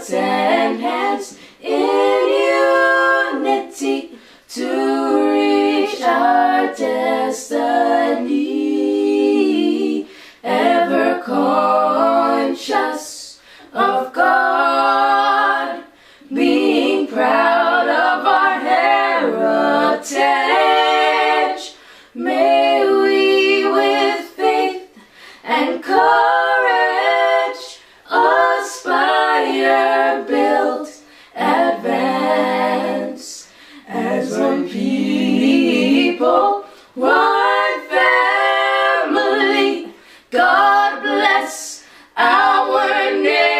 hearts and hands in unity to reach our destiny, ever conscious of God, being proud of our heritage. May we with faith and courage aspire, build, advance as one people, one family. God bless our nation.